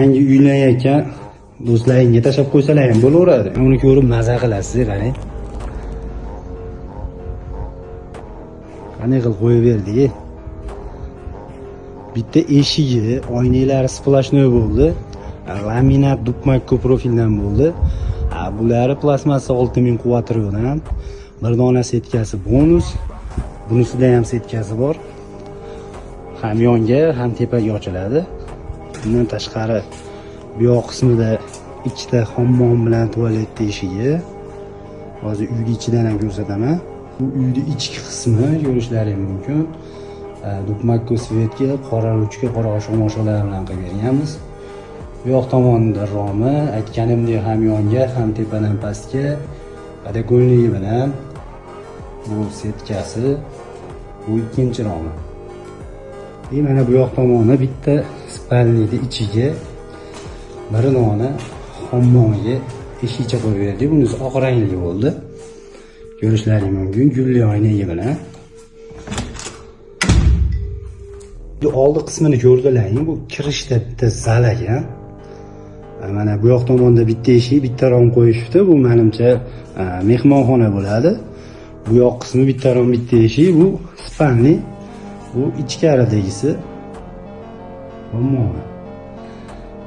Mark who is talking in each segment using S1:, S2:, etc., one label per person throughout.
S1: yangi uylanayotgan do'stlaringga tashlab qo'ysalar ham bo'laveradi. Uni ko'rib maza qilasiz, qarang. Qanday qilib qo'yib berdik. Bitta eshigi, oynalari splashnoy bo'ldi. Laminat dupmakko profildan bo'ldi. Bulari plastmassa 6000 quvvatrodan. Bir dona setkasi bonus. Bunisida ham setkasi bor. Ham yonga, ham tepaga ochiladi. Bundan tashqari bu yoq qismida ikkita hammom bilan tualet eshigi. Hozir uyning ichidan ham ko'rsataman. Bu uyning ichki qismi ko'rishlaringiz mumkin. Dupmakko svetga, qora ruchka, qora oshiq-moshiqlar bilan qilib berganmiz. Bu yoq tomonda romi, aytganimdek ham yonga, ham tepadan pastga podokonniki bilan bu setkasi, bu ikkinchi romi. Mana bu yoq tomoni bitta spalniyni ichiga bir dona hammomiga eshikcha qo'yib berdik. Bunisi oq rangli bo'ldi. Ko'rishlaringiz mumkin, gulli oynaga bilan. Bu oldi qismini ko'rdilaring, bu kirishda bitta zal ekan. Mana bu yoq tomonda bitta eshik, bitta rom qo'yishibdi. Bu menimcha mehmonxona bo'ladi. Bu yoq qismi bitta rom, bitta eshik, bu spalni. Bu ichkaridagisi. Hammom.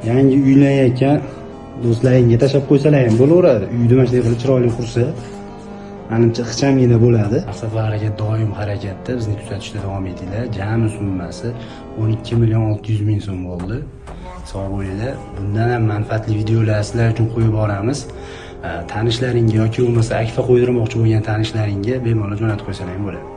S1: Yangi uylanayotgan do'stlaringga tashlab qo'ysalar ham bo'laveradi. Uyni mana shunday qilib chiroyli qursa, menimcha ixchamgina bo'ladi. Maqsadlariga doim harakatda bizni kuzatishda davom etinglar. Jami summasi 12.600.000 so'm bo'ldi. Sog' bo'linglar. Bundan ham manfaatli videolar sizlar uchun qo'yib boramiz. Tanishlaringga yoki bo'lmasa akfa qo'ydirmoqchi bo'lgan tanishlaringga bemalol jo'natib qo'ysalar ham bo'ladi.